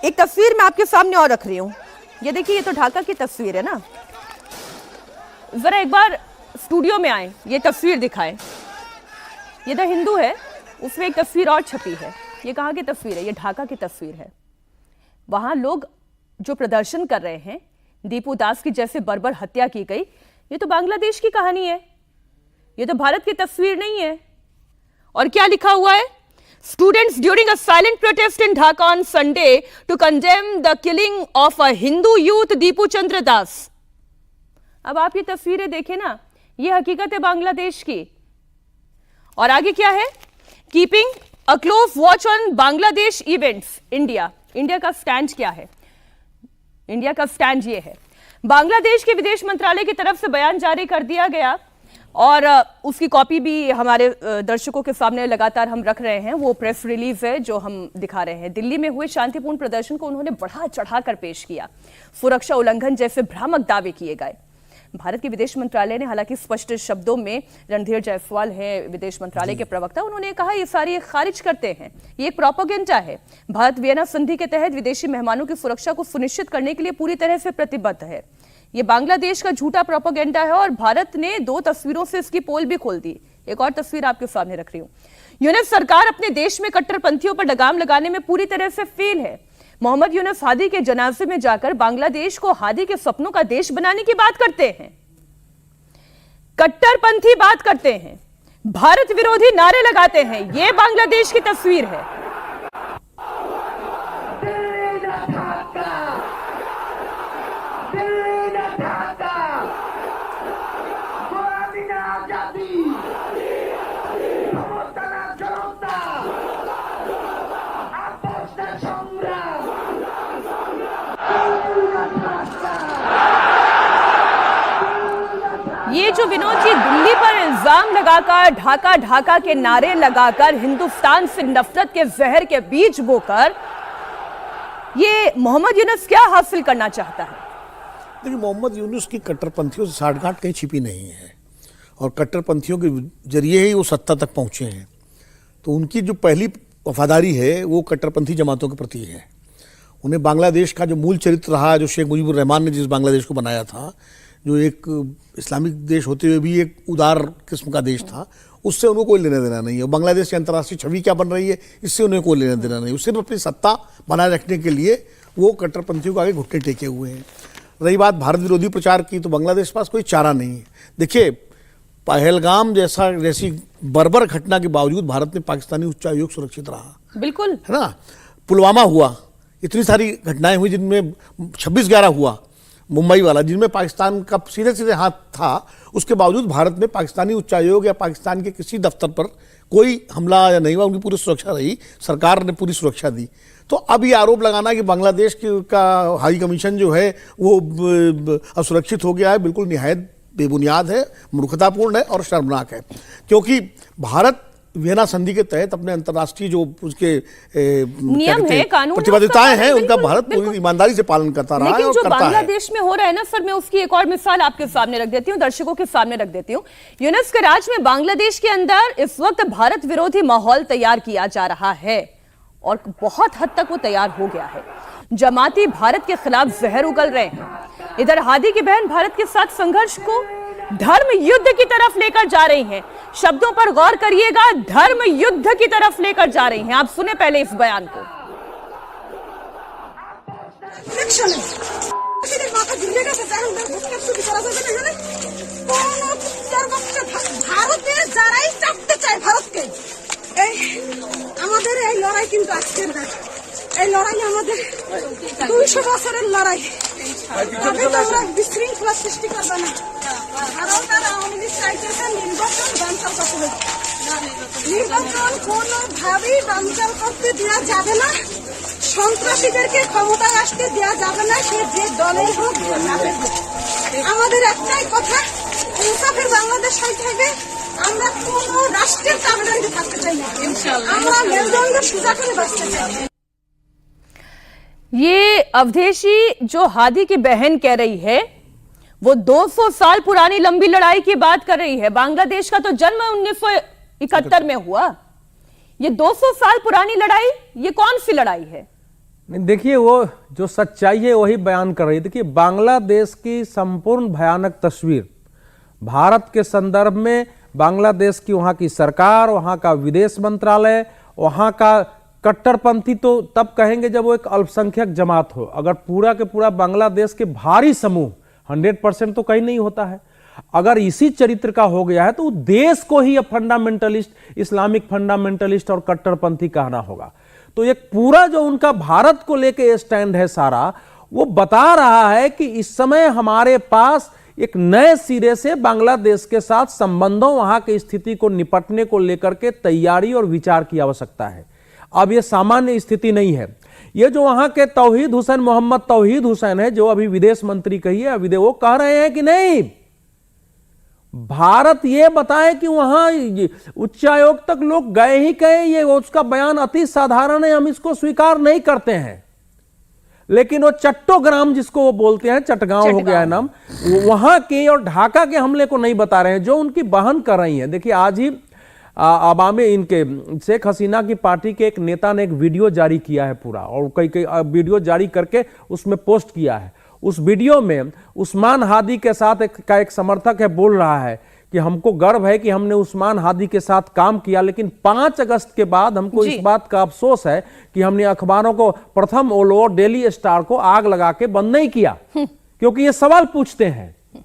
एक तस्वीर मैं आपके सामने और रख रही हूं। ये देखिए, ये तो ढाका की तस्वीर है ना। जरा एक बार स्टूडियो में आए, ये तस्वीर दिखाएं। ये द हिंदू है, उसमें एक तस्वीर और छपी है। ये कहाँ की तस्वीर है? ये ढाका की तस्वीर है। वहां लोग जो प्रदर्शन कर रहे हैं, दीपू दास की जैसे बर्बर हत्या की गई, ये तो बांग्लादेश की कहानी है, ये तो भारत की तस्वीर नहीं है। और क्या लिखा हुआ है? Students during a silent protest in Dhaka on Sunday to condemn the killing of a Hindu youth Deepu Chandra Das। अब आप ये तस्वीरें देखें ना, ये हकीकत है बांग्लादेश की। और आगे क्या है? Keeping a close watch on Bangladesh events India. India का स्टैंड क्या है? इंडिया का स्टैंड ये है। बांग्लादेश के विदेश मंत्रालय की तरफ से बयान जारी कर दिया गया और उसकी कॉपी भी हमारे दर्शकों के सामने लगातार हम रख रहे हैं। वो प्रेस रिलीज है जो हम दिखा रहे हैं। दिल्ली में हुए शांतिपूर्ण प्रदर्शन को उन्होंने बढ़ा चढ़ाकर पेश किया। सुरक्षा उल्लंघन जैसे भ्रामक दावे किए गए। भारत के विदेश मंत्रालय ने हालांकि स्पष्ट शब्दों में, रणधीर जायसवाल हैं विदेश मंत्रालय के प्रवक्ता, उन्होंने कहा ये सारी खारिज करते हैं, ये एक प्रोपेगेंडा है। भारत वियना संधि के तहत विदेशी मेहमानों की सुरक्षा को सुनिश्चित करने के लिए पूरी तरह से प्रतिबद्ध है। ये बांग्लादेश का झूठा प्रोपेगेंडा है और भारत ने 2 तस्वीरों से इसकी पोल भी खोल दी। एक और तस्वीर आपके सामने रख रही हूं। यूनुस सरकार अपने देश में कट्टरपंथियों पर लगाम लगाने में पूरी तरह से फेल है। मोहम्मद यूनुस हादी के जनाजे में जाकर बांग्लादेश को हादी के सपनों का देश बनाने की बात करते हैं, कट्टरपंथी बात करते हैं, भारत विरोधी नारे लगाते हैं। यह बांग्लादेश की तस्वीर है। ये जो विनोद जी दिल्ली पर इल्जाम लगाकर, ढाका ढाका के नारे लगाकर, हिंदुस्तान से नफरत के जहर के बीज बोकर, ये मोहम्मद यूनुस क्या हासिल करना चाहता है? देखिए, मोहम्मद यूनुस की कट्टरपंथियों से साठगांठ कहीं छिपी नहीं है और कट्टरपंथियों के जरिए ही वो सत्ता तक पहुंचे हैं। तो उनकी जो पहली वफादारी है वो कट्टरपंथी जमातों के प्रति है। उन्हें बांग्लादेश का जो मूल चरित्र रहा, जो शेख मुजीबुर रहमान ने जिस बांग्लादेश को बनाया था, जो एक इस्लामिक देश होते हुए भी एक उदार किस्म का देश था, उससे उनको कोई लेना देना नहीं है। बांग्लादेश की अंतर्राष्ट्रीय छवि क्या बन रही है, इससे उन्हें कोई लेना देना नहीं है। सिर्फ अपनी सत्ता बनाए रखने के लिए वो कट्टरपंथियों को आगे घुटने टेके हुए हैं। रही बात भारत विरोधी प्रचार की, तो बांग्लादेश के पास कोई चारा नहीं है। देखिए, पहलगाम जैसी बर्बर घटना के बावजूद भारत ने पाकिस्तानी उच्चायोग सुरक्षित रहा, बिल्कुल है ना। पुलवामा हुआ, इतनी सारी घटनाएं हुई जिनमें 26/11 हुआ, मुंबई वाला, जिनमें पाकिस्तान का सीधे सीधे हाथ था। उसके बावजूद भारत में पाकिस्तानी उच्चायोग या पाकिस्तान के किसी दफ्तर पर कोई हमला या नहीं हुआ, उनकी पूरी सुरक्षा रही, सरकार ने पूरी सुरक्षा दी। तो अब ये आरोप लगाना कि बांग्लादेश का हाई कमीशन जो है वो असुरक्षित हो गया है, बिल्कुल निहायत बेबुनियाद है, मूर्खतापूर्ण है और शर्मनाक है। क्योंकि भारत वियना संधि के तहत अपने अंतर्राष्ट्रीय जो उसके नियम है, कानून, प्रतिबद्धताएं हैं, उनका भारत पूरी ईमानदारी से पालन करता रहा है और करता है। बांग्लादेश में हो रहा है ना सर, मैं उसकी एक और मिसाल आपके सामने रख देती हूँ, दर्शकों के सामने रख देती हूँ। यूनुस के राज में बांग्लादेश के अंदर इस वक्त भारत विरोधी माहौल तैयार किया जा रहा है और बहुत हद तक वो तैयार हो गया है। जमाती भारत के खिलाफ जहर उगल रहे हैं। इधर हादी की बहन भारत के साथ संघर्ष को धर्म युद्ध की तरफ लेकर जा रही हैं। शब्दों पर गौर करिएगा, धर्म युद्ध की तरफ लेकर जा रही हैं। आप सुने पहले इस बयान को। লড়াই কিন্তু আজকের না, এই লড়াই আমাদের 200 বছরের লড়াই। তবে তোমরা বিশৃঙ্খলা সৃষ্টি করবে না। ভারতের আওয়ামী লীগ চাইতেছে নির্বাচন বানচাল করতে হবে। নির্বাচন কোনোভাবেই বানচাল করতে দেওয়া যাবে না। সন্ত্রাসীদেরকে ক্ষমতায় আসতে দেওয়া যাবে না, সে যে দলের হোক, আমাদের একটাই কথা, ইনসাফের বাংলাদেশ হইতে হবে। আমরা কোনো রাষ্ট্রের তাবেদারিতে থাকতে চাই না, আমরা মেরুদণ্ড সোজা করে বাঁচতে চাই। ये अवधेशी जो हादी की बहन कह रही है, वो 200 साल पुरानी लंबी लड़ाई की बात कर रही है। बांग्लादेश का तो जन्म 1971 में हुआ। ये 200 साल पुरानी लड़ाई, ये कौन सी लड़ाई है? नहीं, देखिए वो जो सच्चाई है वही बयान कर रही है। देखिए बांग्लादेश की संपूर्ण भयानक तस्वीर भारत के संदर्भ में, बांग्लादेश की वहाँ की सरकार, वहाँ का विदेश मंत्रालय, वहाँ का कट्टरपंथी तो तब कहेंगे जब वो एक अल्पसंख्यक जमात हो। अगर पूरा के पूरा बांग्लादेश के भारी समूह 100% तो कहीं नहीं होता है, अगर इसी चरित्र का हो गया है तो देश को ही फंडामेंटलिस्ट, इस्लामिक फंडामेंटलिस्ट और कट्टरपंथी कहना होगा। तो एक पूरा जो उनका भारत को लेके स्टैंड है सारा, वो बता रहा है कि इस समय हमारे पास एक नए सिरे से बांग्लादेश के साथ संबंधों, वहां की स्थिति को निपटने को लेकर के तैयारी और विचार की आवश्यकता है। अब ये सामान्य स्थिति नहीं है। ये जो वहां के तौहीद हुसैन, मोहम्मद तौहीद हुसैन है, जो अभी विदेश मंत्री कहिए, वो कह रहे हैं कि नहीं, भारत ये बताए कि वहां उच्चायोग तक लोग गए ही गए, ये उसका बयान अति साधारण है, हम इसको स्वीकार नहीं करते हैं। लेकिन वो चट्टोग्राम जिसको वो बोलते हैं, चटगांव हो गया है नाम, वहां के और ढाका के हमले को नहीं बता रहे हैं, जो उनकी बहन कर रही हैं। देखिए आज ही अवामी इनके शेख हसीना की पार्टी के एक नेता ने एक वीडियो जारी किया है पूरा, और कई वीडियो जारी करके उसमें पोस्ट किया है। उस वीडियो में उस्मान हादी के साथ एक समर्थक है, बोल रहा है कि हमको गर्व है कि हमने उस्मान हादी के साथ काम किया, लेकिन 5 अगस्त के बाद हमको इस बात का अफसोस है कि हमने अखबारों को, प्रथम ओलो, डेली स्टार को आग लगा के बंद नहीं किया, क्योंकि ये सवाल पूछते हैं